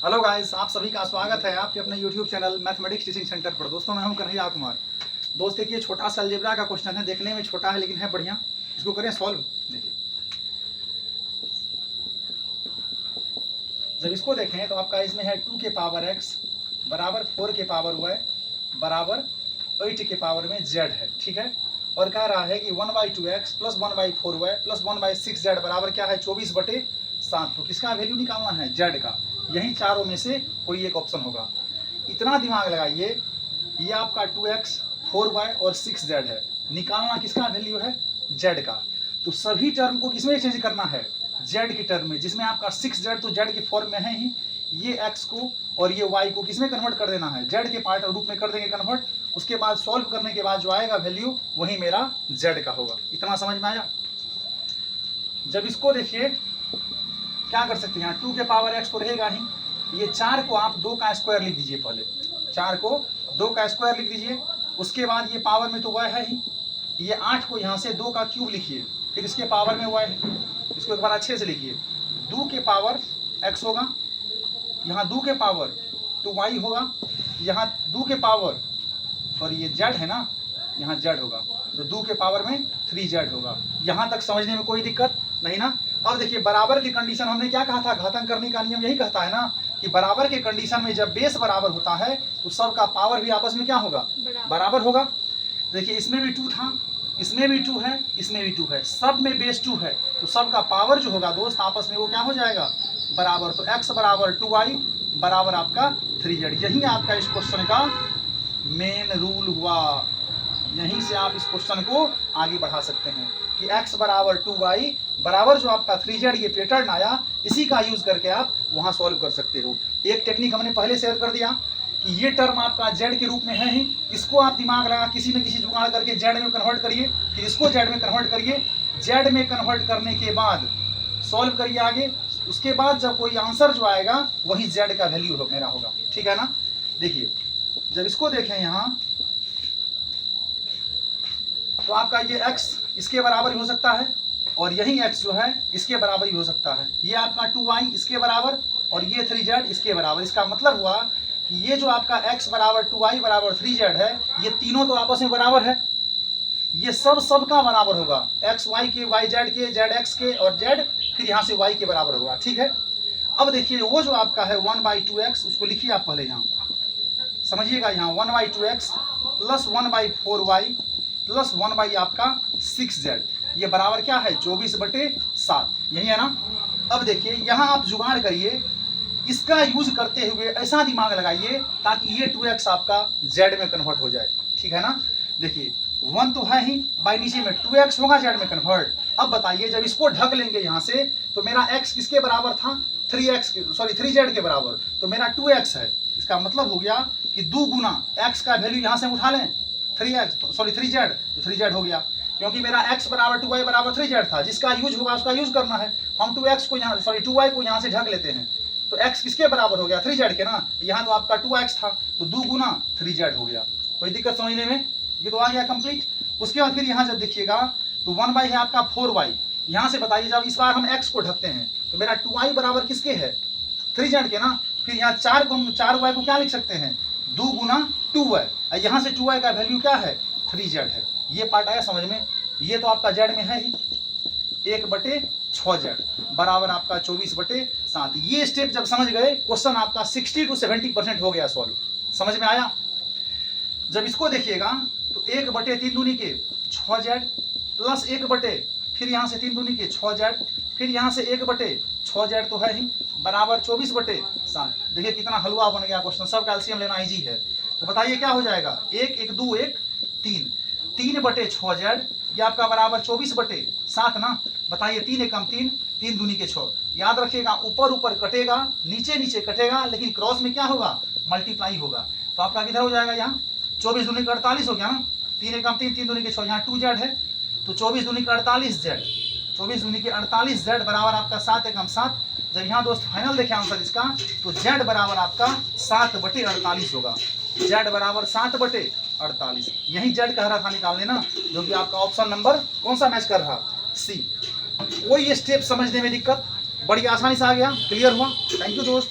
Hello guys, आप सभी का स्वागत है आपके अपने YouTube channel mathematics teaching centre पर। दोस्तों मैं हूं कन्हैया कुमार। दोस्त देखिए, छोटा सा अलजेब्रा का क्वेश्चन है, देखने में छोटा है लेकिन है बढ़िया। इसको करें सॉल्व। देखिए, जब इसको देखें तो आपका इसमें है 2 के पावर x बराबर 4 के पावर y बराबर 8 के पावर में z है, ठीक है। और कह रहा है कि 1/2x plus 1/4y plus 1/6z बराबर क्या है 24/7। तो किसका वैल्यू निकालना है? z का। यही चारों में से कोई एक ऑप्शन होगा। इतना दिमाग लगाइए, ये आपका 2x 4y और 6z है। निकालना किसका वैल्यू है? z का। तो सभी टर्म को किसमें चेंज करना है? z की टर्म में, जिसमें आपका 6z तो z के फॉर्म में है ही। ये x को और ये y को किसमें कन्वर्ट कर देना है? z के पार्ट रूप में कर देंगे कन्वर्ट। उसके बाद सॉल्व करने के बाद जो आएगा वैल्यू वही मेरा z का होगा। इतना समझ में आया? जब इसको देखिए क्या कर सकते हैं, 2 के पावर x तो रहेगा ही। ये 4 को आप 2 का स्क्वायर लिख दीजिए। पहले 4 को 2 का स्क्वायर लिख दीजिए। उसके बाद ये पावर में तो y है ही। ये 8 को यहाँ से 2 का क्यूब लिखिए, फिर इसके पावर में y है। इसको एक बार अच्छे से लिखिए। 2 के पावर x होगा, यहाँ 2 के पावर 2y होगा, यहाँ 2 के पावर सॉरी ये z है ना, यहाँ z होगा तो 2 के पावर में 3z होगा। यहाँ तक समझने में कोई दिक्कत नहीं ना। अब देखिए, बराबर की कंडीशन हमने क्या कहा था? घातांक करने का नियम यही कहता है ना कि बराबर के कंडीशन में जब बेस बराबर होता है तो सबका पावर भी आपस में क्या होगा? बराबर होगा। देखिए, इसमें भी 2 था, इसमें भी 2 है, इसमें भी 2 है, सब में बेस 2 है, तो सबका पावर जो होगा दोस्त आपस में वो क्या हो जाएगा? बराबर। तो x बराबर 2y बराबर आपका 3z। यही आपका इस क्वेश्चन का मेन रूल हुआ। यहीं से आप इस क्वेश्चन को आगे बढ़ा सकते हैं कि x बराबर 2y बराबर जो आपका 3z ये पैटर्न आया, इसी का यूज करके आप वहां सॉल्व कर सकते हो। एक टेक्निक हमने पहले शेयर कर दिया कि ये टर्म आपका z के रूप में है ही। इसको आप दिमाग लगा किसी न किसी जुगाड़ करके z में कन्वर्ट करिए, फिर इसको z में कन्वर्ट करिए। z में कन्वर्ट करने के बाद सॉल्व करिए आगे। उसके बाद जब कोई आंसर जो आएगा वही z का वैल्यू मेरा होगा, ठीक है ना। देखिए, जब इसको देखें यहाँ तो आपका ये x इसके बराबर भी हो सकता है और यही x जो है इसके बराबर भी हो सकता है। ये आपका 2y इसके बराबर और ये 3z इसके बराबर। इसका मतलब हुआ कि ये जो आपका x बराबर 2y बराबर 3z है, ये तीनों तो आपस में बराबर है। ये सब का बराबर होगा, x y के, y z के, z x के और z फिर यहाँ से y के बराबर होगा, ठीक है। अब देखिए, वो जो आपका है 1/2x उसको लिखिए आप पहले। यहाँ समझिएगा, यहाँ 1/2x प्लस 1/4y प्लस 1 आपका 6z, ये बराबर क्या है? 24/7, यही है ना। अब देखिए, यहाँ आप जुगाड़ करिए, इसका यूज करते हुए ऐसा दिमाग लगाइए ताकि ये 2x आपका z में कन्वर्ट हो जाए, ठीक है ना। देखिए, 1 तो है ही, बाई नीचे में 2x होगा z में कन्वर्ट। अब बताइए, जब इसको ढक लेंगे यहाँ से तो मेरा x किसके बराबर था? 3z के बराबर, तो मेरा 2x है। इसका मतलब हो गया कि 2 गुना x का वैल्यू यहाँ से हम उठा लें 3z, तो 3z हो गया, क्योंकि मेरा x बराबर 2y बराबर 3z था। जिसका यूज होगा उसका यूज करना है। हम 2x को यहाँ 2y को यहाँ से ढक लेते हैं, तो x किसके बराबर हो गया? 3z के ना। यहाँ तो आपका 2x था, तो 2 गुना 3z हो गया। कोई दिक्कत समझने में? ये तो आ गया कंप्लीट। उसके बाद फिर यहाँ जब देखिएगा तो 1 है आपका 4y। यहाँ से बताइए, जब इस बार हम x को ढकते हैं तो मेरा 2y बराबर किसके है? 3z के ना। फिर यहाँ 4y को क्या लिख सकते हैं? 2 गुना 2y। यहाँ से 2y का वैल्यू क्या है? 3z है। ये पार्ट आया समझ में? ये तो आपका z में है ही, 1/6z बराबर आपका 24/7। ये स्टेप जब समझ गए, क्वेश्चन आपका 60 to 70% हो गया सॉल्व। समझ में आया? जब इसको देखिएगा तो 1/3 दूनी के 6z प्लस 1 फिर यहाँ से 3 दूनी के 6z, फिर यहाँ से 1/6z तो है ही बराबर 24/7। देखिए कितना हलवा बन गया क्वेश्चन। सब कैल्शियम लेना इजी है। तो बताइए क्या हो जाएगा? 1 1 2 1 3, 3/6z ये आपका बराबर 24/7 ना। बताइए, 3 एकम 3, 3 दूनी के 6। याद रखिएगा, ऊपर ऊपर कटेगा, नीचे नीचे कटेगा, लेकिन क्रॉस में क्या होगा? मल्टीप्लाई होगा। तो आपका किधर हो जाएगा? यहाँ 24 दूनी का 48 हो गया ना। 3 एकम 3, 3 दूनी के 6, यहाँ 2z है, तो 24 दूनी का 48z, 24 दूनी के 48z बराबर आपका 7 एकम 7। जब यहाँ दोस्त फाइनल देखे आंसर इसका, तो z बराबर आपका 7/48 होगा। z बराबर 7/48। यही z कह रहा था निकालने ना, जो कि आपका ऑप्शन नंबर कौन सा मैच कर रहा? सी। कोई स्टेप समझने में दिक्कत? बड़ी आसानी से आ गया, क्लियर हुआ। थैंक यू दोस्त।